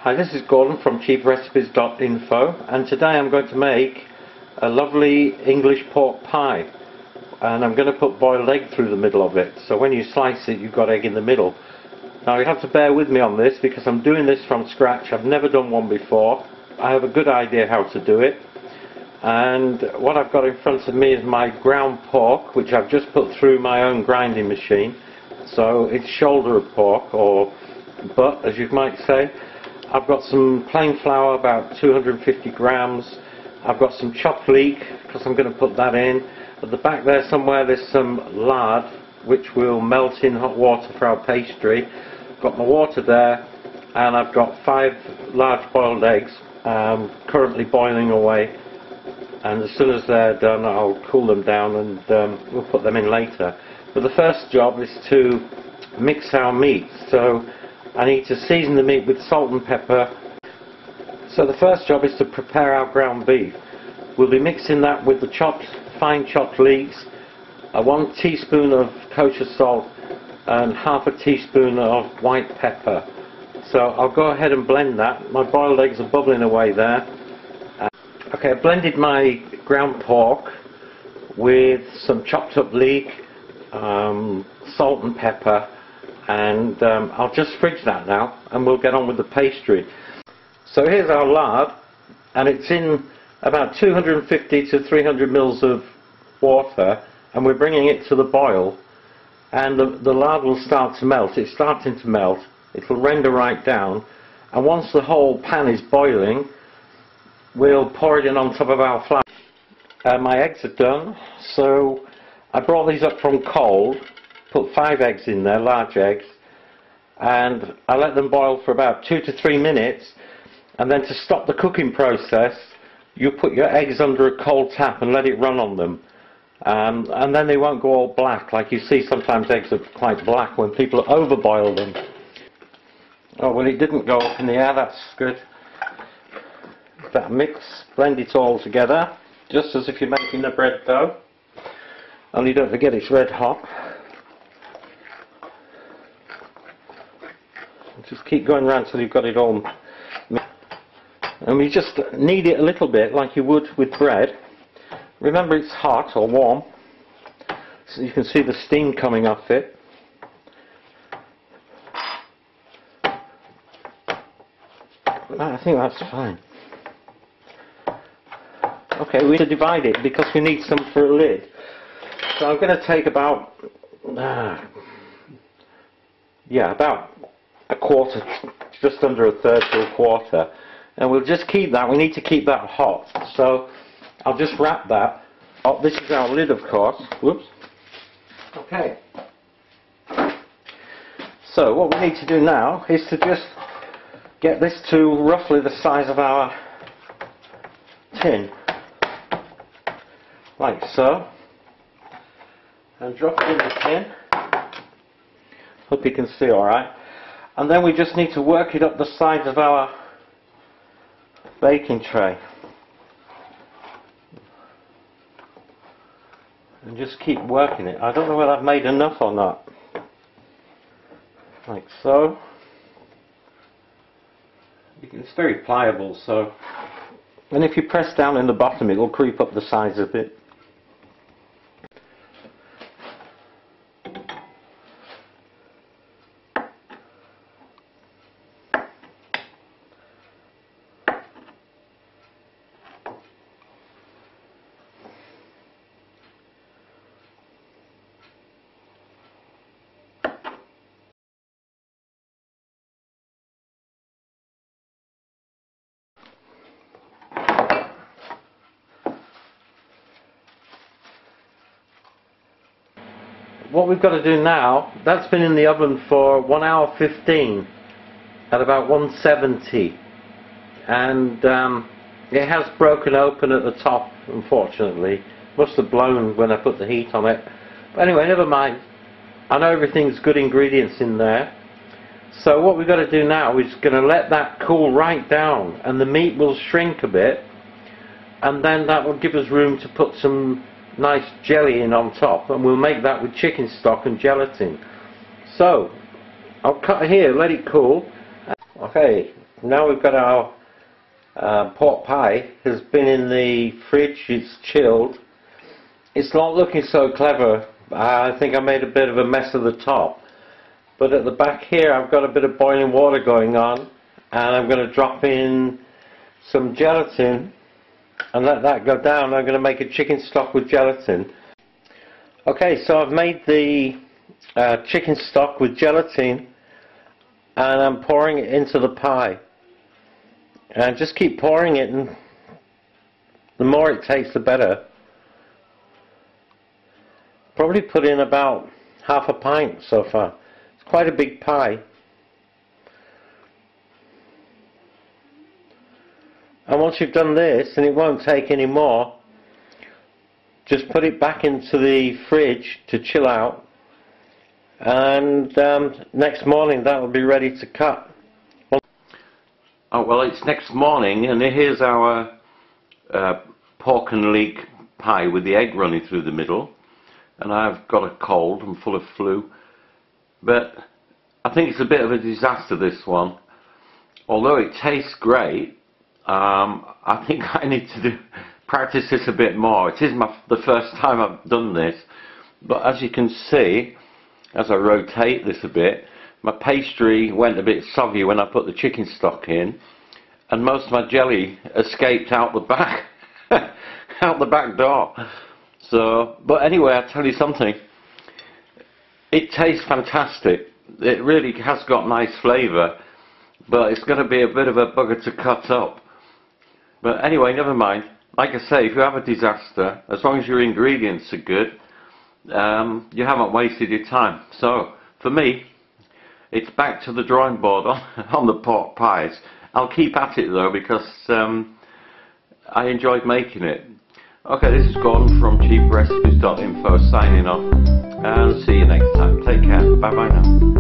Hi, this is Gordon from cheaprecipes.info, and today I'm going to make a lovely English pork pie, and I'm going to put boiled egg through the middle of it, so when you slice it you've got egg in the middle. Now you have to bear with me on this because I'm doing this from scratch. I've never done one before. I have a good idea how to do it, and what I've got in front of me is my ground pork, which I've just put through my own grinding machine. So it's shoulder of pork, or butt as you might say. I've got some plain flour, about 250 grams. I've got some chopped leek, because I'm going to put that in. At the back there somewhere there's some lard, which will melt in hot water for our pastry. I've got my water there, and I've got 5 large boiled eggs currently boiling away. And as soon as they're done I'll cool them down and we'll put them in later. But the first job is to mix our meat. So I need to season the meat with salt and pepper. So the first job is to prepare our ground beef. We'll be mixing that with the fine chopped leeks, 1 teaspoon of kosher salt and half a teaspoon of white pepper. So I'll go ahead and blend that. My boiled eggs are bubbling away there. Okay, I blended my ground pork with some chopped up leek, salt and pepper, and I'll just fridge that now and we'll get on with the pastry. So here's our lard, and it's in about 250 to 300 mils of water, and we're bringing it to the boil, and the lard will start to melt. It's starting to melt, it'll render right down, and once the whole pan is boiling we'll pour it in on top of our flour. My eggs are done, so I brought these up from cold, put 5 eggs in there, large eggs, and I let them boil for about 2 to 3 minutes, and then to stop the cooking process you put your eggs under a cold tap and let it run on them, and then they won't go all black. Like you see sometimes eggs are quite black when people overboil them. Oh well, it didn't go up in the air, that's good. That mix, blend it all together just as if you're making a bread dough, only don't forget it's red hot. Just keep going around till you've got it all mixed. And we just knead it a little bit like you would with bread. Remember it's hot or warm, so you can see the steam coming off it. I think that's fine. Okay, we need to divide it because we need some for a lid. So I'm going to take about about a quarter, just under a third to a quarter, and we'll just keep that. We need to keep that hot, so I'll just wrap that. Oh, this is our lid, of course. Whoops. Okay. So what we need to do now is to just get this to roughly the size of our tin, like so, and drop it in the tin. Hope you can see alright. And then we just need to work it up the sides of our baking tray. And just keep working it. I don't know whether I've made enough or not. Like so. It's very pliable, so. And if you press down in the bottom it will creep up the sides a bit. What we've got to do now, that's been in the oven for 1 hour 15 at about 170, and it has broken open at the top, unfortunately. Must have blown when I put the heat on it, but anyway, never mind. I know everything's good ingredients in there. So what we've got to do now is going to let that cool right down, and the meat will shrink a bit, and then that will give us room to put some nice jelly in on top, and we'll make that with chicken stock and gelatin. So I'll cut here, let it cool. Okay, now we've got our pork pie. Has been in the fridge, it's chilled. It's not looking so clever. I think I made a bit of a mess of the top. But at the back here I've got a bit of boiling water going on, and I'm going to drop in some gelatin and let that go down. I'm going to make a chicken stock with gelatin. Okay, so I've made the chicken stock with gelatin, and I'm pouring it into the pie. And just keep pouring it, and the more it takes the better. Probably put in about half a pint so far. It's quite a big pie. And once you've done this, and it won't take any more, just put it back into the fridge to chill out, and next morning that will be ready to cut. Oh, well, it's next morning, and here's our pork and leek pie with the egg running through the middle. And I've got a cold, I'm full of flu, but I think it's a bit of a disaster, this one. Although it tastes great, I think I need to practice this a bit more. It is the first time I've done this, but as you can see, as I rotate this a bit, my pastry went a bit soggy when I put the chicken stock in, and most of my jelly escaped out the back, out the back door. So, but anyway, I'll tell you something. It tastes fantastic. It really has got nice flavour, but it's going to be a bit of a bugger to cut up. But anyway, never mind. Like I say, if you have a disaster, as long as your ingredients are good, you haven't wasted your time. So, for me, it's back to the drawing board on the pork pies. I'll keep at it though, because I enjoyed making it. Okay, this is Gordon from cheaprecipes.info signing off, and see you next time. Take care. Bye bye now.